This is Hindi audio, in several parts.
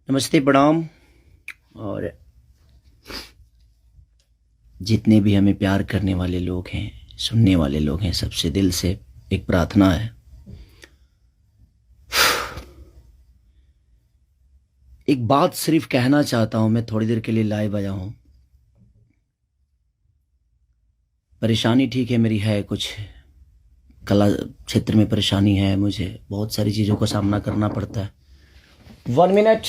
नमस्ते, प्रणाम। और जितने भी हमें प्यार करने वाले लोग हैं, सुनने वाले लोग हैं, सबसे दिल से एक प्रार्थना है। एक बात सिर्फ कहना चाहता हूं, मैं थोड़ी देर के लिए लाइव आया हूं। परेशानी ठीक है, मेरी है कुछ कला क्षेत्र में परेशानी है, मुझे बहुत सारी चीज़ों का सामना करना पड़ता है। 1 मिनट।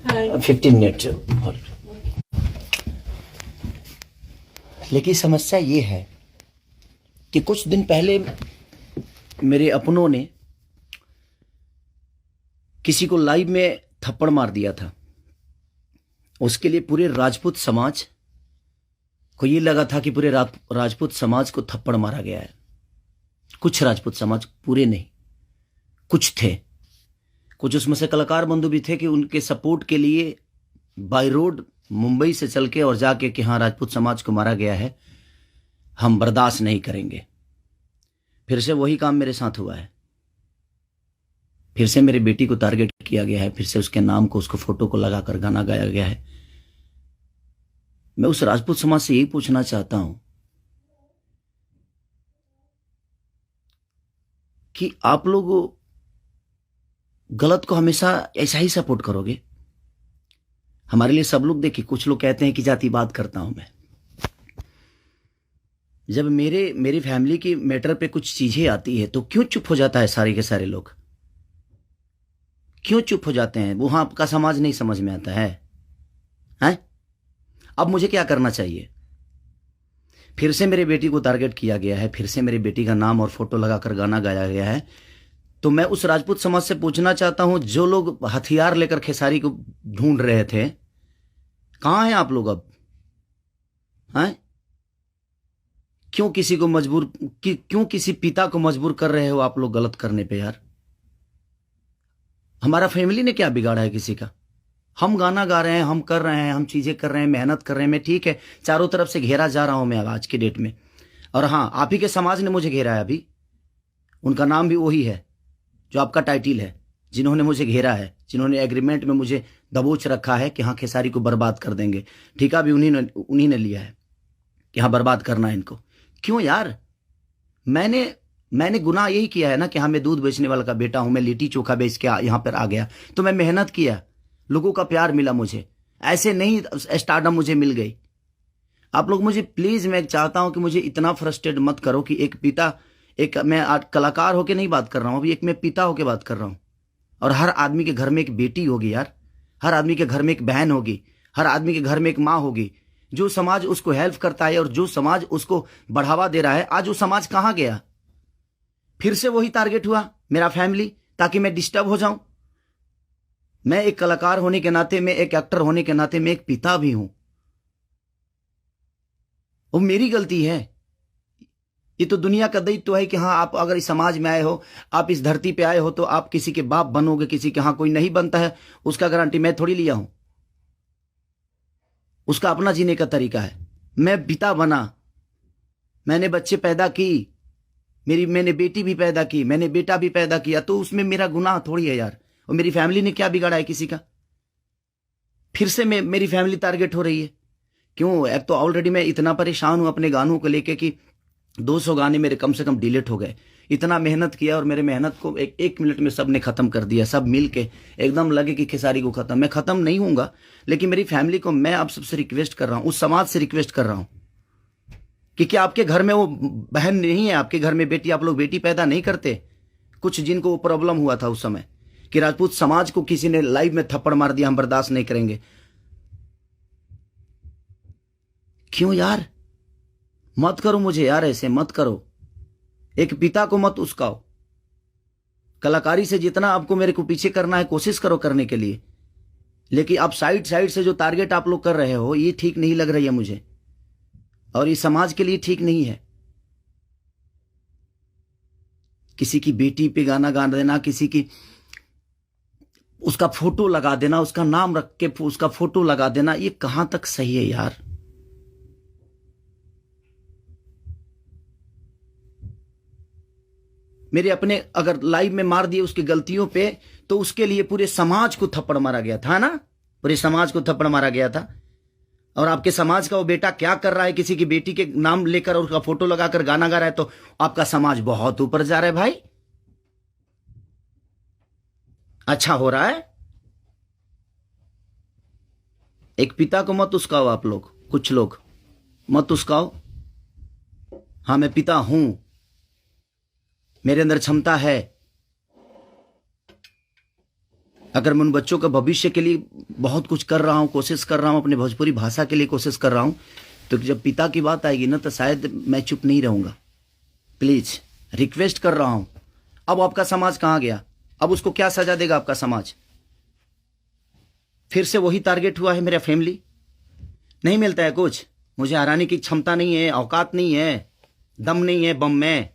Hi. 15 मिनट। लेकिन समस्या ये है कि कुछ दिन पहले मेरे अपनों ने किसी को लाइव में थप्पड़ मार दिया था। उसके लिए पूरे राजपूत समाज को ये लगा था कि पूरे राजपूत समाज को थप्पड़ मारा गया है। कुछ राजपूत समाज, पूरे नहीं, कुछ थे। कुछ उसमें से कलाकार बंधु भी थे कि उनके सपोर्ट के लिए बाय रोड मुंबई से चल के और जाके कि हाँ, राजपूत समाज को मारा गया है, हम बर्दाश्त नहीं करेंगे। फिर से वही काम मेरे साथ हुआ है। फिर से मेरी बेटी को टारगेट किया गया है, फिर से उसके नाम को, उसको फोटो को लगाकर गाना गाया गया है। मैं उस राजपूत समाज से यही पूछना चाहता हूं कि आप लोग गलत को हमेशा ऐसा ही सपोर्ट करोगे? हमारे लिए सब लोग देखिए, कुछ लोग कहते हैं कि जाति बात करता हूं मैं। जब मेरी फैमिली की मैटर पे कुछ चीजें आती है तो क्यों चुप हो जाता है सारे के सारे लोग? क्यों चुप हो जाते हैं? वहां आपका समाज नहीं समझ में आता है? हैं? अब मुझे क्या करना चाहिए? फिर से मेरी बेटी को टारगेट किया गया है, फिर से मेरी बेटी का नाम और फोटो लगाकर गाना गाया गया है। तो मैं उस राजपूत समाज से पूछना चाहता हूं, जो लोग हथियार लेकर खेसारी को ढूंढ रहे थे, कहां हैं आप लोग अब? हैं? क्यों किसी को मजबूर क्यों किसी पिता को मजबूर कर रहे हो आप लोग गलत करने पे? यार, हमारा फैमिली ने क्या बिगाड़ा है किसी का? हम गाना गा रहे हैं, हम कर रहे हैं, हम चीजें कर रहे हैं, मेहनत कर रहे हैं। मैं ठीक है, चारों तरफ से घेरा जा रहा हूं मैं आज की डेट में। और हाँ, आप ही के समाज ने मुझे घेरा है अभी। उनका नाम भी वही है जो आपका टाइटिल है, जिन्होंने मुझे घेरा है, जिन्होंने एग्रीमेंट में मुझे दबोच रखा है कि हाँ, खेसारी को बर्बाद कर देंगे। ठेका भी उन्हीं ने लिया है कि हाँ, बर्बाद करना है इनको। क्यों यार? मैंने गुनाह यही किया है ना कि हाँ, मैं दूध बेचने वाला का बेटा हूं, मैं लिट्टी चोखा बेच के यहां पर आ गया, तो मैं मेहनत किया, लोगों का प्यार मिला मुझे। ऐसे नहीं स्टारडम मुझे मिल गई। आप लोग मुझे प्लीज, मैं चाहता हूं कि मुझे इतना फ्रस्ट्रेट मत करो कि एक पिता, एक मैं कलाकार होके नहीं बात कर रहा हूं, अभी एक मैं पिता होके बात कर रहा हूं। और हर आदमी के घर में एक बेटी होगी यार, हर आदमी के घर में एक बहन होगी, हर आदमी के घर में एक माँ होगी। जो समाज उसको हेल्प करता है और जो समाज उसको बढ़ावा दे रहा है, आज वो समाज कहां गया? फिर से वही टारगेट हुआ, मेरा फैमिली, ताकि मैं डिस्टर्ब हो जाऊं। मैं एक कलाकार होने के नाते, मैं एक एक्टर होने के नाते, मैं एक पिता भी हूं। वो मेरी गलती है। ये तो दुनिया का दायित्व है कि हाँ, आप अगर इस समाज में आए हो, आप इस धरती पे आए हो, तो आप किसी के बाप बनोगे, किसी के। हाँ, कोई नहीं बनता है उसका गारंटी मैं थोड़ी लिया हूं। उसका अपना जीने का तरीका है। मैं पिता बना, मैंने बच्चे पैदा की, मैंने बेटी भी पैदा की, मैंने बेटा भी पैदा किया, तो उसमें मेरा गुनाह थोड़ी है यार। और मेरी फैमिली ने क्या बिगाड़ा है किसी का? फिर से मेरी फैमिली टारगेट हो रही है। क्यों? एक तो ऑलरेडी मैं इतना परेशान हूं अपने गानों को लेके कि 200 गाने मेरे कम से कम डिलीट हो गए। इतना मेहनत किया और मेरे मेहनत को एक मिनट में सब ने खत्म कर दिया। सब मिल के एकदम लगे कि खेसारी को खत्म। मैं खत्म नहीं हूंगा, लेकिन मेरी फैमिली को मैं आप सबसे रिक्वेस्ट कर रहा हूं, उस समाज से रिक्वेस्ट कर रहा हूं कि क्या आपके घर में वो बहन नहीं है? आपके घर में बेटी, आप लोग बेटी पैदा नहीं करते? कुछ जिनको वो प्रॉब्लम हुआ था उस समय कि राजपूत समाज को किसी ने लाइव में थप्पड़ मार दिया, हम बर्दाश्त नहीं करेंगे। क्यों यार? मत करो मुझे यार, ऐसे मत करो। एक पिता को मत उस्काओ। कलाकारी से जितना आपको मेरे को पीछे करना है, कोशिश करो करने के लिए, लेकिन आप साइड साइड से जो टारगेट आप लोग कर रहे हो, ये ठीक नहीं लग रही है मुझे, और ये समाज के लिए ठीक नहीं है। किसी की बेटी पे गाना गा देना, किसी की उसका फोटो लगा देना, उसका नाम रख के उसका फोटो लगा देना, ये कहां तक सही है यार? मेरे अपने अगर लाइव में मार दिए उसकी गलतियों पे, तो उसके लिए पूरे समाज को थप्पड़ मारा गया था ना, पूरे समाज को थप्पड़ मारा गया था। और आपके समाज का वो बेटा क्या कर रहा है, किसी की बेटी के नाम लेकर और उसका फोटो लगाकर गाना गा रहा है, तो आपका समाज बहुत ऊपर जा रहा है भाई। अच्छा हो रहा है। एक पिता को मत उस्काओ आप लोग, कुछ लोग मत उस्काओ। हाँ, मैं पिता हूं, मेरे अंदर क्षमता है। अगर मैं उन बच्चों का भविष्य के लिए बहुत कुछ कर रहा हूं, कोशिश कर रहा हूं, अपने भोजपुरी भाषा के लिए कोशिश कर रहा हूं, तो जब पिता की बात आएगी ना, तो शायद मैं चुप नहीं रहूंगा। प्लीज रिक्वेस्ट कर रहा हूं। अब आपका समाज कहां गया? अब उसको क्या सजा देगा आपका समाज? फिर से वही टारगेट हुआ है मेरा फैमिली। नहीं मिलता है कुछ, मुझे हराने की क्षमता नहीं है, औकात नहीं है, दम नहीं है बम में।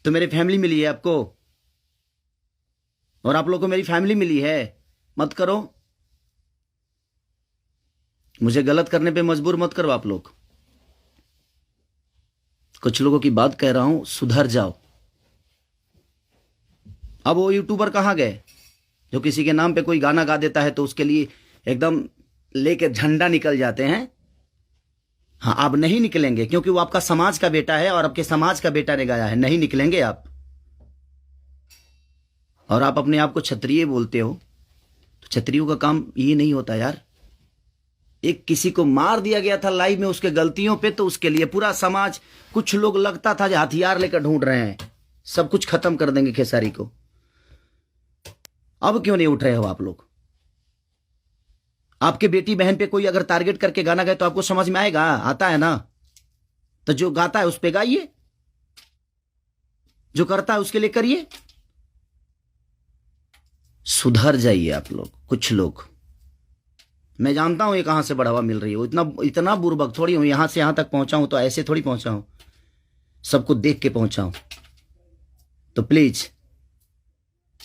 तो मेरी फैमिली मिली है आपको, और आप लोगों को मेरी फैमिली मिली है। मत करो, मुझे गलत करने पे मजबूर मत करो आप लोग। कुछ लोगों की बात कह रहा हूं, सुधर जाओ। अब वो यूट्यूबर कहां गए जो किसी के नाम पे कोई गाना गा देता है तो उसके लिए एकदम लेके झंडा निकल जाते हैं? हाँ, आप नहीं निकलेंगे, क्योंकि वो आपका समाज का बेटा है और आपके समाज का बेटा ने गाया है। नहीं निकलेंगे आप। और आप अपने आप को क्षत्रिय बोलते हो, तो क्षत्रियों का काम ये नहीं होता यार। एक किसी को मार दिया गया था लाइव में उसके गलतियों पे, तो उसके लिए पूरा समाज, कुछ लोग लगता था जो हथियार लेकर ढूंढ रहे हैं, सब कुछ खत्म कर देंगे खेसारी को। अब क्यों नहीं उठ रहे हो आप लोग? आपके बेटी बहन पे कोई अगर टारगेट करके गाना गाए तो आपको समझ में आएगा? आता है ना? तो जो गाता है उस पे गाइए, जो करता है उसके लिए करिए। सुधर जाइए आप लोग, कुछ लोग। मैं जानता हूं ये कहां से बढ़ावा मिल रही है, इतना इतना बुर्बक थोड़ी हूं। यहां से यहां तक पहुंचा हूं तो ऐसे थोड़ी पहुंचा हूं, सबको देख के पहुंचा हूं। तो प्लीज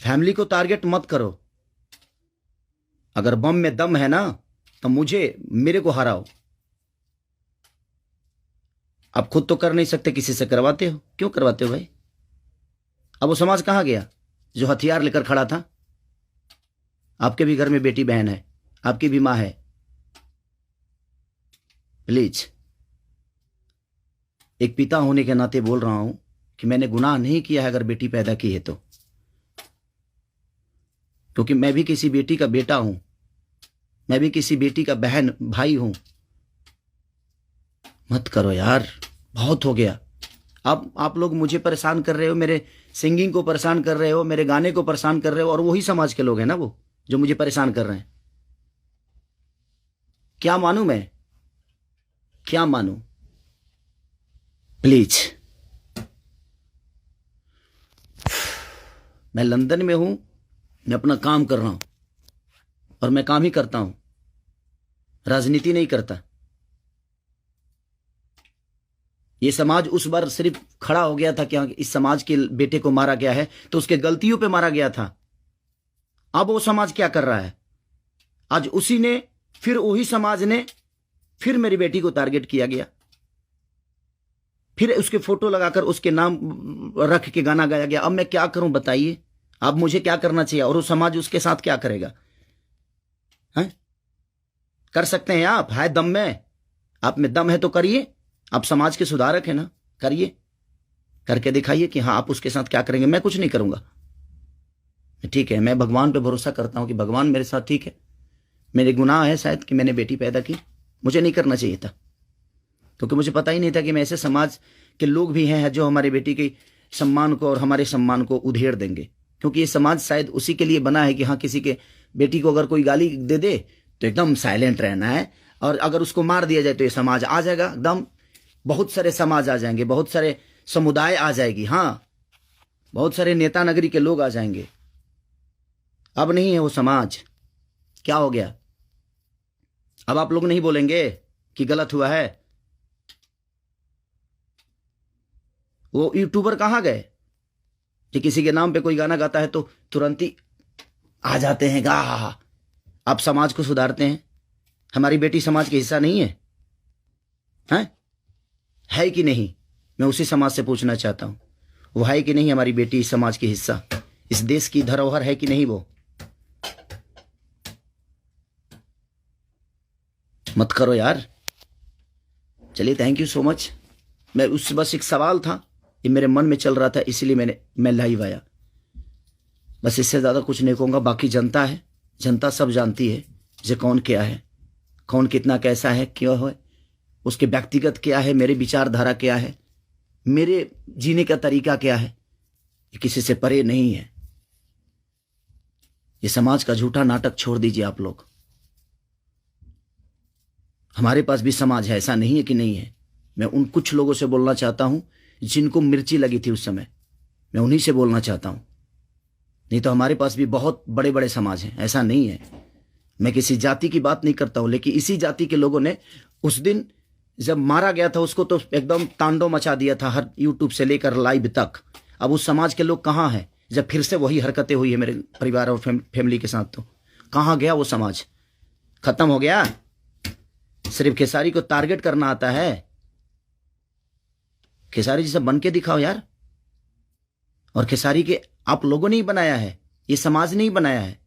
फैमिली को टारगेट मत करो। अगर बम में दम है ना, तो मेरे को हराओ। आप खुद तो कर नहीं सकते, किसी से करवाते हो। क्यों करवाते हो भाई? अब वो समाज कहां गया जो हथियार लेकर खड़ा था? आपके भी घर में बेटी बहन है, आपकी भी मां है। प्लीज, एक पिता होने के नाते बोल रहा हूं कि मैंने गुनाह नहीं किया है अगर बेटी पैदा की है तो, क्योंकि मैं भी किसी बेटी का बेटा हूं, मैं भी किसी बेटी का बहन भाई हूं। मत करो यार, बहुत हो गया। अब आप लोग मुझे परेशान कर रहे हो, मेरे सिंगिंग को परेशान कर रहे हो, मेरे गाने को परेशान कर रहे हो, और वही समाज के लोग हैं ना वो जो मुझे परेशान कर रहे हैं। क्या मानूं मैं? क्या मानूं? प्लीज, मैं लंदन में हूं, मैं अपना काम कर रहा हूं, और मैं काम ही करता हूं, राजनीति नहीं करता। ये समाज उस बार सिर्फ खड़ा हो गया था कि इस समाज के बेटे को मारा गया है तो उसके गलतियों पे मारा गया था। अब वो समाज क्या कर रहा है? आज उसी ने, फिर वही समाज ने, फिर मेरी बेटी को टारगेट किया गया, फिर उसके फोटो लगाकर उसके नाम रख के गाना गाया गया। अब मैं क्या करूं बताइए? अब मुझे क्या करना चाहिए, और वो समाज उसके साथ क्या करेगा? हैं? कर सकते हैं आप? है दम में? आप में दम है तो करिए। आप समाज के सुधारक हैं ना, करिए, करके दिखाइए कि हाँ आप उसके साथ क्या करेंगे। मैं कुछ नहीं करूंगा, ठीक है। मैं भगवान पे भरोसा करता हूं कि भगवान मेरे साथ ठीक है। मेरे गुनाह है शायद कि मैंने बेटी पैदा की, मुझे नहीं करना चाहिए था, क्योंकि मुझे पता ही नहीं था कि मैं ऐसे समाज के लोग भी हैं जो हमारी बेटी के सम्मान को और हमारे सम्मान को उधेड़ देंगे। क्योंकि ये समाज शायद उसी के लिए बना है कि हाँ, किसी के बेटी को अगर कोई गाली दे दे तो एकदम साइलेंट रहना है, और अगर उसको मार दिया जाए तो ये समाज आ जाएगा एकदम। बहुत सारे समाज आ जाएंगे, बहुत सारे समुदाय आ जाएगी, हाँ, बहुत सारे नेता नगरी के लोग आ जाएंगे। अब नहीं है वो समाज। क्या हो गया? अब आप लोग नहीं बोलेंगे कि गलत हुआ है? वो यूट्यूबर कहां गए कि किसी के नाम पे कोई गाना गाता है तो तुरंत ही आ जाते हैं गा? आप समाज को सुधारते हैं। हमारी बेटी समाज का हिस्सा नहीं है? हैं? है कि नहीं? मैं उसी समाज से पूछना चाहता हूं, वो है कि नहीं हमारी बेटी इस समाज की हिस्सा, इस देश की धरोहर है कि नहीं? वो मत करो यार। चलिए, थैंक यू सो मच। मैं उस बस एक सवाल था, ये मेरे मन में चल रहा था, इसीलिए मैं लाइव आया। बस इससे ज़्यादा कुछ नहीं कहूँगा। बाकी जनता है, जनता सब जानती है जे कौन क्या है, कौन कितना कैसा है, क्यों है, उसके व्यक्तिगत क्या है, मेरे विचारधारा क्या है, मेरे जीने का तरीका क्या है, ये किसी से परे नहीं है। ये समाज का झूठा नाटक छोड़ दीजिए आप लोग। हमारे पास भी समाज है, ऐसा नहीं है कि नहीं है। मैं उन कुछ लोगों से बोलना चाहता हूं जिनको मिर्ची लगी थी उस समय, मैं उन्हीं से बोलना चाहता हूं। नहीं तो हमारे पास भी बहुत बड़े बड़े समाज हैं, ऐसा नहीं है। मैं किसी जाति की बात नहीं करता हूं, लेकिन इसी जाति के लोगों ने उस दिन जब मारा गया था उसको तो एकदम तांडव मचा दिया था, हर यूट्यूब से लेकर लाइव तक। अब उस समाज के लोग कहाँ हैं? जब फिर से वही हरकतें हुई है मेरे परिवार और फैमिली के साथ, तो कहाँ गया वो समाज? खत्म हो गया? सिर्फ खेसारी को टारगेट करना आता है? खेसारी जैसा बन के दिखाओ यार। और खेसारी के आप लोगों ने ही बनाया है, ये समाज ने ही बनाया है।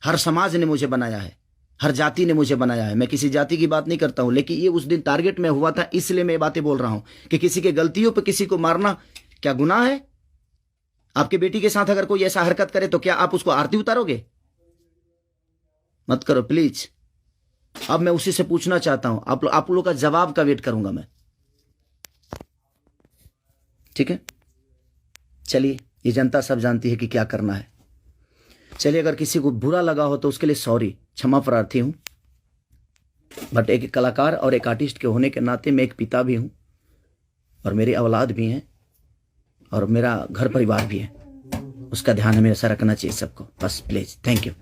हर समाज ने मुझे बनाया है, हर जाति ने मुझे बनाया है। मैं किसी जाति की बात नहीं करता हूं, लेकिन ये उस दिन टारगेट में हुआ था, इसलिए मैं बातें बोल रहा हूं कि किसी के गलतियों पर किसी को मारना क्या गुनाह है? आपके बेटी के साथ अगर कोई ऐसा हरकत करे तो क्या आप उसको आरती उतारोगे? मत करो प्लीज। अब मैं उसी से पूछना चाहता हूं, आप लोगों का जवाब का वेट करूंगा मैं। ठीक है, चलिए, ये जनता सब जानती है कि क्या करना है। चलिए, अगर किसी को बुरा लगा हो तो उसके लिए सॉरी, क्षमा प्रार्थी हूं। बट एक कलाकार और एक आर्टिस्ट के होने के नाते मैं एक पिता भी हूं, और मेरी औलाद भी हैं, और मेरा घर परिवार भी है। उसका ध्यान हमेशा रखना चाहिए सबको। बस प्लीज, थैंक यू।